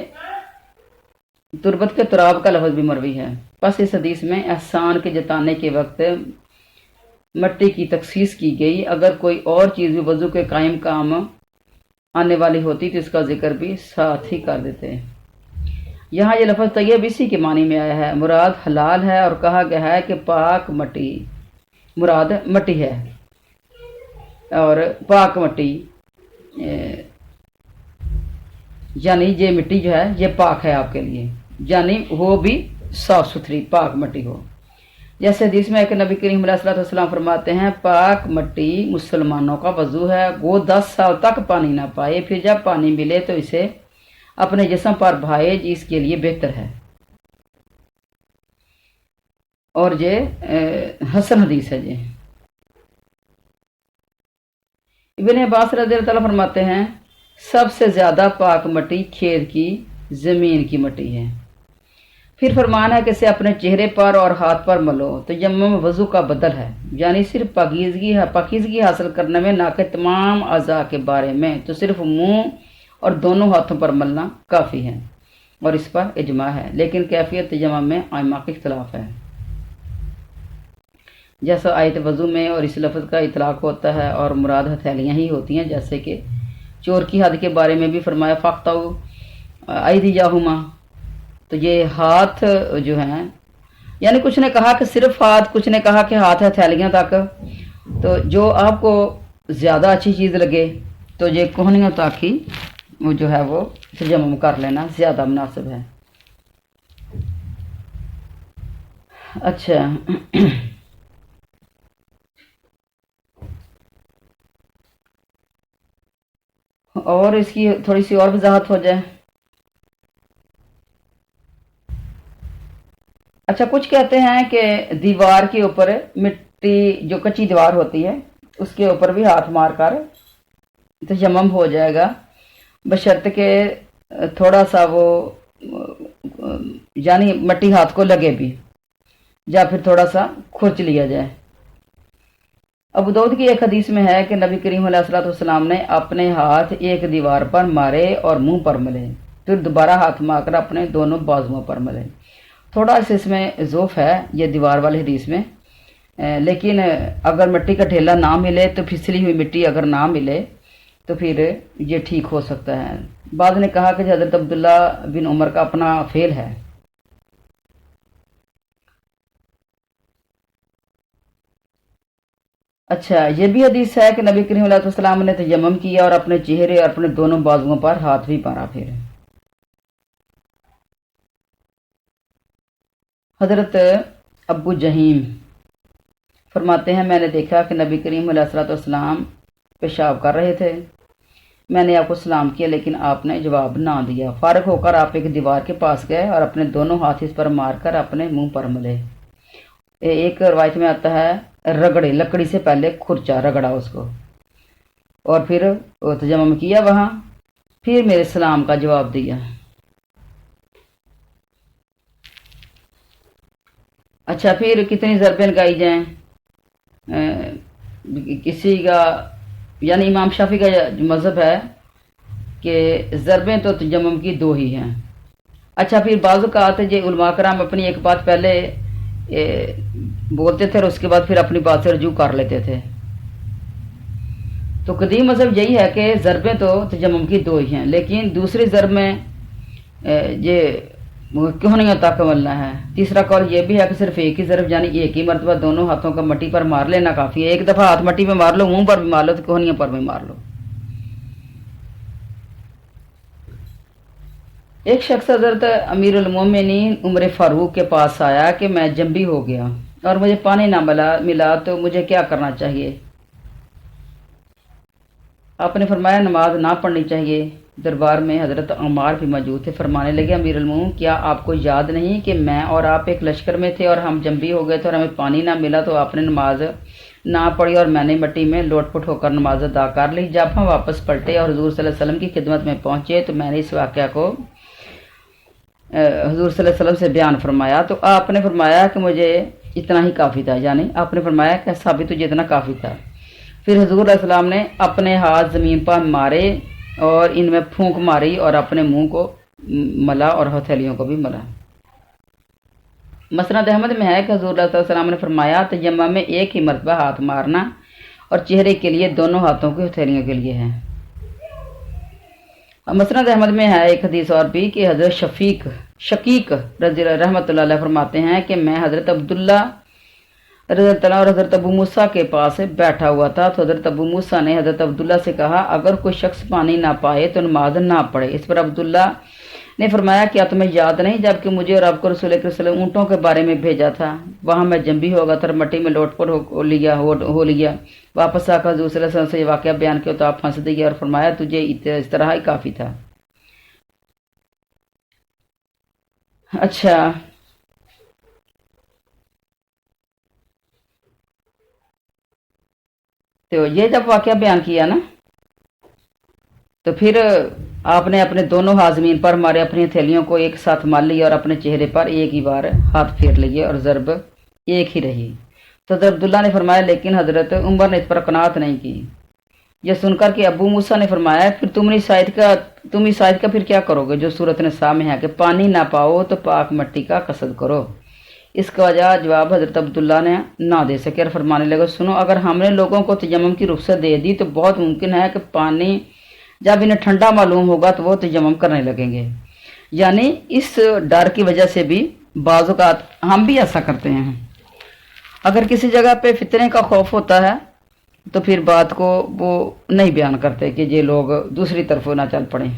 तुरबत के तुराब का लफ्ज़ भी मरवी है। बस इस हदीस में एहसान के जताने के वक्त मिट्टी की तखसीस की गई। अगर कोई और चीज़ भी वज़ू के कायम काम आने वाली होती तो इसका जिक्र भी साथ ही कर देते। यहाँ ये लफ्ज़ तैयब इसी के मानी में आया है, मुराद हलाल है, और कहा गया है कि पाक मट्टी मुराद मट्टी है, और पाक मट्टी यानी ये मिट्टी जो है ये पाक है आपके लिए, यानी वो भी साफ़ सुथरी पाक मट्टी हो। जैसे हदीस में कि नबी करीम अलैहिस्सलाम फरमाते हैं, पाक मट्टी मुसलमानों का वज़ू है, वो 10 साल तक पानी ना पाए, फिर जब पानी मिले तो इसे अपने जिस्म पर बहाए, इसके लिए बेहतर है। और ये हसन हदीस है। ये इब्न अब्बास रज़ियल्लाहु ताला फरमाते हैं, सबसे ज़्यादा पाक मट्टी खेत की ज़मीन की मट्टी है। फिर फरमान है कि इसे अपने चेहरे पर और हाथ पर मलो। तो यम्मम वज़ू का बदल है, यानी सिर्फ पाकीज़गी हासिल करने में, ना कि तमाम अज़ा के बारे में। तो सिर्फ मुंह और दोनों हाथों पर मलना काफ़ी है, और इस पर इजमा है, लेकिन कैफियत तयम्मुम में आइमा का इख्तलाफ है। जैसा आयत वज़ू में और इस लफ्ज़ का इतलाक़ होता है और मुराद हथेलियाँ ही होती हैं, जैसे कि चोर की हद के बारे में भी फरमाया, फ़क़्तऊ अयदियाहुमा। तो ये हाथ जो हैं, यानी कुछ ने कहा कि सिर्फ हाथ, कुछ ने कहा कि हाथ हथेलियाँ तक। तो जो आपको ज़्यादा अच्छी चीज़ लगे तो ये कोहनियों तक ही वो जो है वो तयम्मुम कर लेना ज़्यादा मुनासिब है। अच्छा, और इसकी थोड़ी सी और वजाहत हो जाए। अच्छा, कुछ कहते हैं कि दीवार के ऊपर मिट्टी, जो कच्ची दीवार होती है उसके ऊपर भी हाथ मार कर तयम्मुम हो जाएगा, बशर्ते के थोड़ा सा वो यानी मिट्टी हाथ को लगे भी, या फिर थोड़ा सा खुरच लिया जाए। अबू दाऊद की एक हदीस में है कि नबी करीम अलैहिस्सलाम ने अपने हाथ एक दीवार पर मारे और मुंह पर मले, फिर दोबारा हाथ मारकर अपने दोनों बाजुओं पर मले। थोड़ा सा इसमें ज़ोफ़ है ये दीवार वाली हदीस में, लेकिन अगर मिट्टी का ढेला ना मिले, तो फिसली हुई मिट्टी अगर ना मिले तो फिर ये ठीक हो सकता है। बाद ने कहा कि हज़रत अब्दुल्ला बिन उमर का अपना फेल है। अच्छा, ये भी हदीस है कि नबी करीम अलैहि वसल्लम ने तयम्मुम किया और अपने चेहरे और अपने दोनों बाजुओं पर हाथ भी मारा। फिर हज़रत अबू जहीम फरमाते हैं, मैंने देखा कि नबी करीम अलैहि वसल्लम पेशाब कर रहे थे, मैंने आपको सलाम किया लेकिन आपने जवाब ना दिया। फारग होकर आप एक दीवार के पास गए और अपने दोनों हाथ इस पर मारकर अपने मुंह पर मले। एक रवायत में आता है रगड़े, लकड़ी से पहले खुरचा, रगड़ा उसको, और फिर तयम्मुम किया वहाँ, फिर मेरे सलाम का जवाब दिया। अच्छा, फिर कितनी ज़रबें लगाई जाएं? کسی کا یعنی امام شافعی کا جو مذہب ہے کہ ضربیں تو تجمم کی دو ہی ہیں۔ اچھا پھر بعض اوقات یہ علماء کرام اپنی ایک بات پہلے بولتے تھے اور اس کے بعد پھر اپنی بات سے رجوع کر لیتے تھے۔ تو قدیم مذہب یہی ہے کہ ضربیں تو تجمم کی دو ہی ہیں، لیکن دوسری ضرب میں یہ کیوں نہیں ہوتا کملنا ہے۔ تیسرا قول یہ بھی ہے کہ صرف ایک ہی ضرب یعنی ایک ہی مرتبہ دونوں ہاتھوں کا مٹی پر مار لینا کافی ہے۔ ایک دفعہ ہاتھ مٹی پہ مار لو، منہ پر بھی مار لو، تو کوہنیوں پر بھی مار لو۔ ایک شخص حضرت امیر المومنین عمر فاروق کے پاس آیا کہ میں جنبی ہو گیا اور مجھے پانی نہ ملا تو مجھے کیا کرنا چاہیے؟ آپ نے فرمایا نماز نہ پڑھنی چاہیے۔ دربار میں حضرت عمار بھی موجود تھے، فرمانے لگے امیر المومنین کیا آپ کو یاد نہیں کہ میں اور آپ ایک لشکر میں تھے اور ہم جنبی ہو گئے تھے اور ہمیں پانی نہ ملا تو آپ نے نماز نہ پڑھی اور میں نے مٹی میں لوٹ پٹ ہو کر نماز ادا کر لی۔ جب ہم واپس پلٹے اور حضور صلی اللہ علیہ وسلم کی خدمت میں پہنچے تو میں نے اس واقعہ کو حضور صلی اللہ علیہ وسلم سے بیان فرمایا تو آپ نے فرمایا کہ مجھے اتنا ہی کافی تھا، یعنی آپ نے فرمایا کہ ثابت تجھے اتنا کافی تھا۔ پھر حضور علیہ السلام نے اپنے ہاتھ زمین پر مارے اور ان میں پھونک ماری اور اپنے منہ کو ملا اور ہتھیلیوں کو بھی ملا۔ مسند احمد میں ہے کہ حضور علیہ السلام نے فرمایا تیمم میں ایک ہی مرتبہ ہاتھ مارنا اور چہرے کے لیے دونوں ہاتھوں کی ہتھیلیوں کے لیے ہے۔ مسند احمد میں ہے ایک حدیث اور بھی کہ حضرت شقیق رضی اللہ رحمۃ اللہ علیہ فرماتے ہیں کہ میں حضرت عبداللہ رضی اللہ عنہ اور حضرت ابو موسیٰ کے پاس بیٹھا ہوا تھا تو حضرت ابو موسیٰ نے حضرت عبداللہ سے کہا اگر کوئی شخص پانی نہ پائے تو نماز نہ پڑھے۔ اس پر عبداللہ نے فرمایا کیا تمہیں یاد نہیں جبکہ مجھے اور آپ کو رسول اکرم صلی اللہ علیہ وسلم اونٹوں کے بارے میں بھیجا تھا؟ وہاں میں جنبی ہو گیا تھا اور مٹی میں لوٹ پٹ ہو لیا۔ واپس آ کر حضور صلی اللہ علیہ وسلم سے یہ واقعہ بیان کیا تو آپ ہنس دیے اور فرمایا تجھے اس طرح ہی کافی تھا۔ اچھا تو یہ جب واقعہ بیان کیا نا تو پھر آپ نے اپنے دونوں ہاتھ زمین پر مارے، اپنی ہتھیلیوں کو ایک ساتھ مار لی اور اپنے چہرے پر ایک ہی بار ہاتھ پھیر لیے اور ضرب ایک ہی رہی۔ تو حضرت عبداللہ نے فرمایا لیکن حضرت عمر نے اس پر قناعت نہیں کی۔ یہ سن کر کہ ابو موسیٰ نے فرمایا پھر تم عیسائیت کا پھر کیا کرو گے جو صورت نساء میں ہے کہ پانی نہ پاؤ تو پاک مٹی کا قصد کرو۔ اس کا جواب حضرت عبداللہ نے نہ دے سکے اور فرمانے لگے سنو اگر ہم نے لوگوں کو تیمم کی رخصت دے دی تو بہت ممکن ہے کہ پانی جب انہیں ٹھنڈا معلوم ہوگا تو وہ تیمم کرنے لگیں گے۔ یعنی اس ڈر کی وجہ سے بھی بعض اوقات ہم بھی ایسا کرتے ہیں، اگر کسی جگہ پہ فتنے کا خوف ہوتا ہے تو پھر بات کو وہ نہیں بیان کرتے کہ یہ لوگ دوسری طرف نہ چل پڑیں۔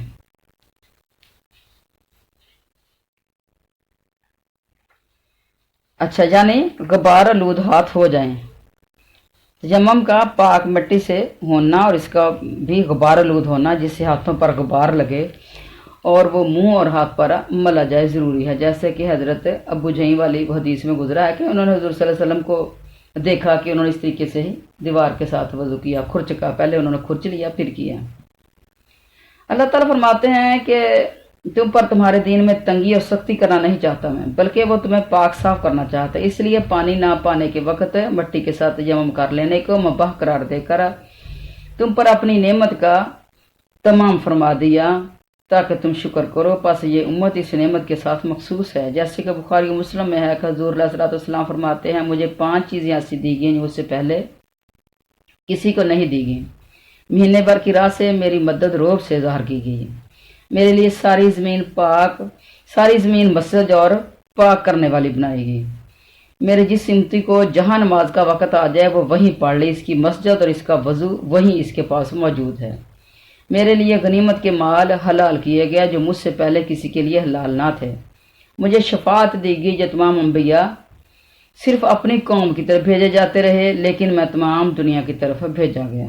اچھا یعنی غبار آلود ہاتھ ہو جائیں، تیمم کا پاک مٹی سے ہونا اور اس کا بھی غبار آلود ہونا جس سے ہاتھوں پر غبار لگے اور وہ منہ اور ہاتھ پر ملا جائے ضروری ہے، جیسے کہ حضرت ابو جہین والی حدیث میں گزرا ہے کہ انہوں نے حضور صلی اللہ علیہ وسلم کو دیکھا کہ انہوں نے اس طریقے سے ہی دیوار کے ساتھ وضو کیا، کھرچ کا پہلے انہوں نے کھرچ لیا پھر کیا۔ اللہ تعالیٰ فرماتے ہیں کہ تم پر تمہارے دین میں تنگی اور سختی کرنا نہیں چاہتا میں، بلکہ وہ تمہیں پاک صاف کرنا چاہتا ہے، اس لیے پانی نہ پانے کے وقت مٹی کے ساتھ تیمم کر لینے کو مباح قرار دے کر تم پر اپنی نعمت کا تمام فرما دیا تاکہ تم شکر کرو، پس یہ امت اس نعمت کے ساتھ مخصوص ہے، جیسے کہ بخاری و مسلم میں ہے کہ حضور علیہ الصلوۃ والسلام فرماتے ہیں مجھے 5 چیزیں ایسی دی گئیں جو مجھ سے پہلے کسی کو نہیں دی گئیں۔ مہینے بھر کی راہ سے میری مدد روب سے ظاہر کی گئی، میرے لیے ساری زمین مسجد اور پاک کرنے والی بنائی گئی، میرے جس امتی کو جہاں نماز کا وقت آ جائے وہ وہیں پڑھ لے، اس کی مسجد اور اس کا وضو وہیں اس کے پاس موجود ہے، میرے لیے غنیمت کے مال حلال کیے گیا جو مجھ سے پہلے کسی کے لیے حلال نہ تھے، مجھے شفاعت دی گئی جو تمام انبیاء صرف اپنی قوم کی طرف بھیجے جاتے رہے لیکن میں تمام دنیا کی طرف بھیجا گیا۔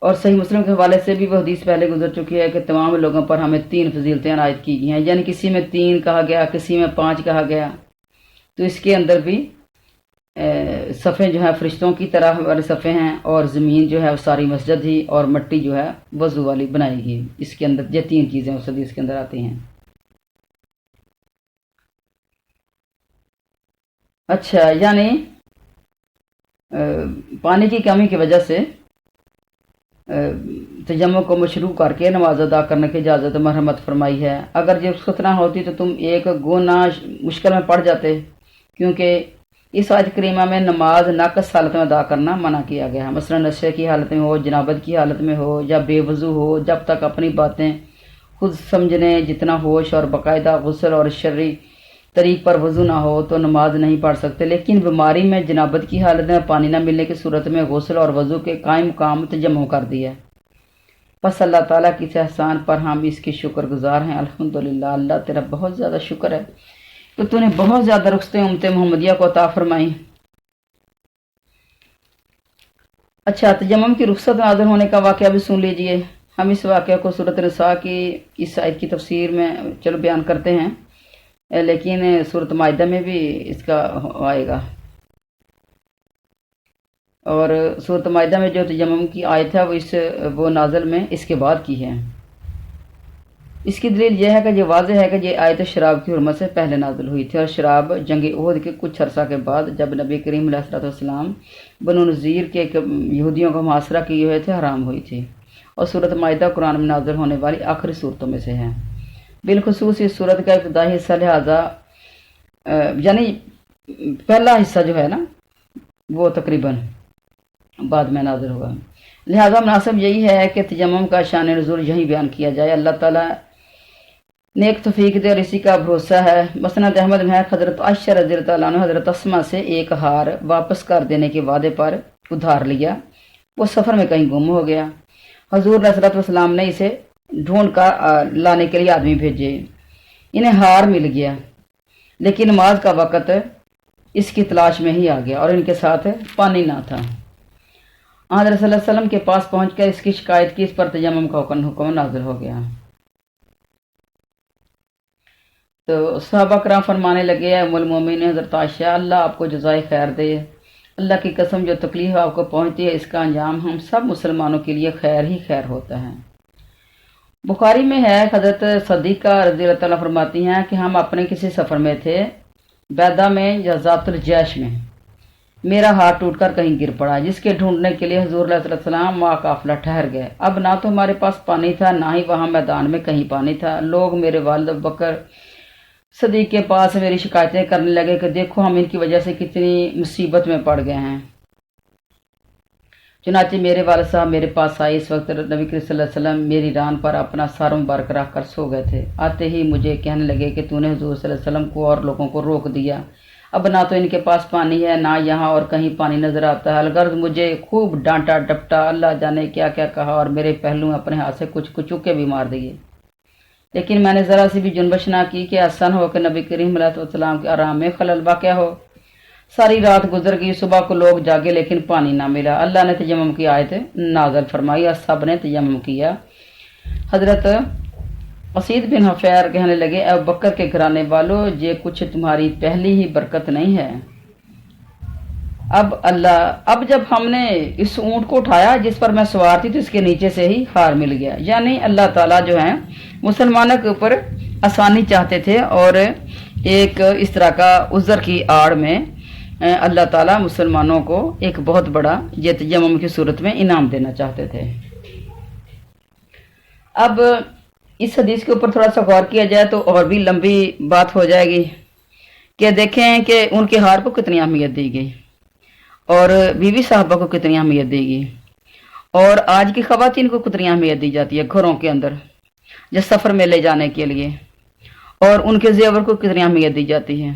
اور صحیح مسلم کے حوالے سے بھی وہ حدیث پہلے گزر چکی ہے کہ تمام لوگوں پر ہمیں 3 فضیلتیں عنایت کی گئی ہیں، یعنی کسی میں 3 کہا گیا، کسی میں 5 کہا گیا، تو اس کے اندر بھی صفیں جو ہے فرشتوں کی طرح والے صفیں ہیں اور زمین جو ہے وہ ساری مسجد ہی اور مٹی جو ہے وضو والی بنائی گئی، اس کے اندر یہ 3 چیزیں اس حدیث کے اندر آتی ہیں۔ अच्छा, यानी पानी की कमी की वजह से तयम्मुम को मशरू करके नमाज अदा करने की इजाज़त मरहमत फरमाई है। अगर ये रुख्सत ना होती तो तुम एक गुना मुश्किल में पड़ जाते, क्योंकि इस आयत करीमा में नमाज नाक़िस हालत में अदा करना मना किया गया है। मसलन नशे की हालत में हो, जनाबत की हालत में हो या बेवज़ू हो, जब तक अपनी बातें खुद समझने जितना होश और बाकायदा गुस्ल और शर्री तरीक पर वज़ू ना हो तो नमाज नहीं पढ़ सकते। लेकिन बीमारी में, जनाबत की हालत में, पानी न मिलने की सूरत में गुस्ल और वज़ू के कायम काम तयम्मुम कर दिया है। बस अल्लाह ताला की इस एहसान पर हम इसके शुक्रगुजार हैं। अल्हम्दुलिल्लाह, अल्लाह तेरा बहुत ज़्यादा शुक्र है तो तूने बहुत ज़्यादा रुख़्सतें उम्मत मुहम्मदिया को अता फरमाई। अच्छा, तयम्मुम की रुख़सत नाज़िल होने का वाक़या भी सुन लीजिए। हम इस वाक़े को सूरत निसा की इस आयत की तफसीर में चलो बयान करते हैं, लेकिन सूरत माइदा में भी इसका आएगा। और सूरत माइदा में जो तयम्मुम की आयत है वो नाज़िल में इसके बाद की है। इसकी दलील यह है कि ये वाज़ेह है कि ये आयत शराब की हुर्मत से पहले नाज़िल हुई थी, और शराब जंग उहद के कुछ अरसा के बाद जब नबी करीम अलैहिस्सलाम बनु नज़ीर के यहूदियों को मुहासरा किए हुए थे, हराम हुई थी। और सूरत माइदा कुरान में नाज़िल होने वाली आखिरी सूरतों में से है। बिलखुसूस इस सूरत का इब्तिदाई हिस्सा लिहाजा यानी पहला हिस्सा जो है ना वो तकरीबन बाद में नाज़िल हुआ, लिहाजा मुनासिब यही है कि तयम्मुम का शान नुज़ूल यही बयान किया जाए। अल्लाह ताला नेक तौफीक दे और इसी का भरोसा है। मसनद अहमद में है हज़रत आयशा रज़ियल्लाहु ताला अन्हा हज़रत अस्मा से एक हार वापस कर देने के वादे पर उधार लिया। वो सफ़र में कहीं गुम हो गया। हज़ूर अलैहिस्सलातु वस्सलाम ने इसे ढूंढ कर लाने के लिए आदमी भेजे। इन्हें हार मिल गया, लेकिन नमाज का वक़्त इसकी तलाश में ही आ गया और इनके साथ पानी ना था। हज़रत सल्लल्लाहु अलैहि वसल्लम के पास पहुंचकर इसकी शिकायत की। इस पर तयम्मुम का हुक्म नाज़िल हो गया। तो सहाबा कराम फरमाने लगे, उम्मुल मोमिनीन हज़रत आयशा, अल्लाह आपको जज़ाए खैर दे। अल्लाह की कसम, जो तकलीफ आपको पहुंचती है इसका अंजाम हम सब मुसलमानों के लिए खैर ही खैर होता है। बुखारी में है, हज़रत सदीक़ा रज़ियल्लाहु ताला फरमाती हैं कि हम अपने किसी सफ़र में थे, बैदा में या ज़ातुल जैश में। मेरा हाथ टूटकर कहीं गिर पड़ा, जिसके ढूंढने के लिए हुज़ूर अलैहिस्सलाम वहाँ काफ़िला ठहर गए। अब ना तो हमारे पास पानी था, ना ही वहाँ मैदान में कहीं पानी था। लोग मेरे वालिद अबू बकर सदीक़ के पास मेरी शिकायतें करने लगे कि देखो हम इनकी वजह से कितनी मुसीबत में पड़ गए हैं। चुनांचे मेरे वालिद साहब मेरे पास आए। इस वक्त नबी करीम सल्लल्लाहु अलैहि वसल्लम मेरी रान पर अपना सर मुबारक रख कर सो गए थे। आते ही मुझे कहने लगे कि तूने हुज़ूर सल्लल्लाहु अलैहि वसल्लम को और लोगों को रोक दिया। अब ना तो इनके पास पानी है, ना यहाँ और कहीं पानी नजर आता है। अलगर्ज मुझे खूब डांटा डपटा, अल्लाह जाने क्या क्या कहा, और मेरे पहलू में अपने हाथ से कुछ कुचुके भी मार दिए। लेकिन मैंने ज़रा सी भी जुनबश ना की कि ऐसा न हो कि नबी करीम अलैहिस्सलाम के आराम में खलल वाक़या हो। सारी रात गुजर गई, सुबह को लोग जागे लेकिन पानी ना मिला। अल्लाह ने तयम्मुम की आयत नाज़िल फरमाई और सब ने तयम्मुम किया। हज़रत असीद बिन हफैर कहने लगे, अबू बकर के घराने वालों, ये कुछ तुम्हारी पहली ही बरकत नहीं है। अब जब हमने इस ऊँट को उठाया जिस पर मैं सवार थी तो इसके नीचे से ही हार मिल गया। यानी अल्लाह ताला जो है मुसलमानों के ऊपर आसानी चाहते थे, और एक इस तरह का उज़र की आड़ में अल्लाह ताला मुसलमानों को एक बहुत बड़ा ये तयम्मुम की सूरत में इनाम देना चाहते थे। अब इस हदीस के ऊपर थोड़ा सा गौर किया जाए तो और भी लंबी बात हो जाएगी कि देखें कि उनके हार को कितनी अहमियत दी गई और बीवी साहबा को कितनी अहमियत दी गई, और आज की ख़वातीन को कितनी अहमियत दी जाती है घरों के अंदर जो सफ़र में ले जाने के लिए, और उनके जेवर को कितनी अहमियत दी जाती है।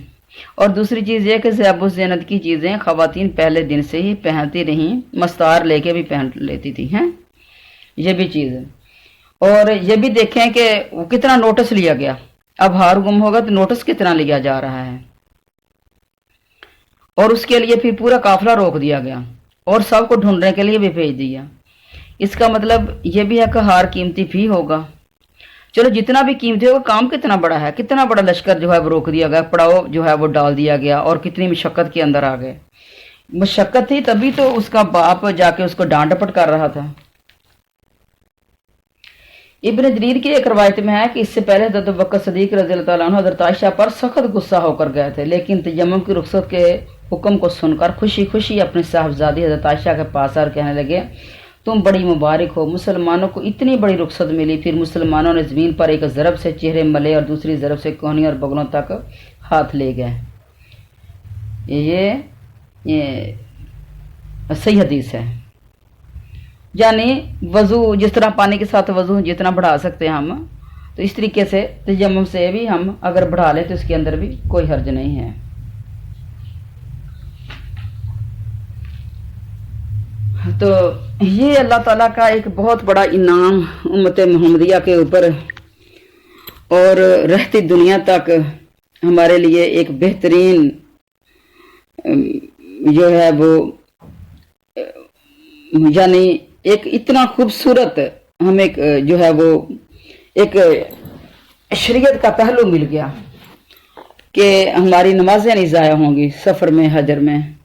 और दूसरी चीज़ ये कि ज़ेब ज़ीनत की चीज़ें ख़वातीन पहले दिन से ही पहनती रहीं, मस्तार लेके भी पहन लेती थी हैं, ये भी चीज़ है। और ये भी देखें कि कितना नोटिस लिया गया। अब हार गुम होगा तो नोटिस कितना लिया जा रहा है, और उसके लिए फिर पूरा काफिला रोक दिया गया और सबको ढूंढने के लिए भी भेज दिया। इसका मतलब ये भी है कि हार कीमती भी होगा। चलो जितना भी कीमती होगा, काम कितना बड़ा है, कितना बड़ा लश्कर जो है वो रोक दिया गया, पड़ाव जो है वो डाल दिया गया, और कितनी मशक्क़त के अंदर आ गए। मशक्क़त थी तभी तो उसका बाप जाके उसको डांट डपट कर रहा था। इब्न जरीर की एक रवायत में है कि इससे पहले हज़रत अबू बकर सिद्दीक़ रज़ी अल्लाह तआला अन्हु हज़रत आयशा पर सख्त गुस्सा होकर गए थे, लेकिन तयम्मुम की रुख्सत के हुक्म को सुनकर खुशी खुशी अपनी साहबजादी हज़रत आयशा के पास आकर कहने लगे, तुम बड़ी मुबारक हो, मुसलमानों को इतनी बड़ी रुख्सत मिली। फिर मुसलमानों ने ज़मीन पर एक ज़रब से चेहरे मले और दूसरी ज़रब से कोहनी और बगलों तक हाथ ले गए। ये सही हदीस है। यानी वज़ू जिस तरह पानी के साथ वज़ू जितना बढ़ा सकते हैं हम, तो इस तरीके से तयम्मुम से भी हम अगर बढ़ा लें तो इसके अंदर भी कोई हर्ज नहीं है। तो ये अल्लाह ताला का एक बहुत बड़ा इनाम उम्मत मोहम्मदिया के ऊपर और रहती दुनिया तक हमारे लिए एक बेहतरीन जो है वो यानी एक इतना खूबसूरत हमें जो है वो एक शरीयत का पहलू मिल गया कि हमारी नमाजें नहीं ज़ाया होंगी सफ़र में, हजर में।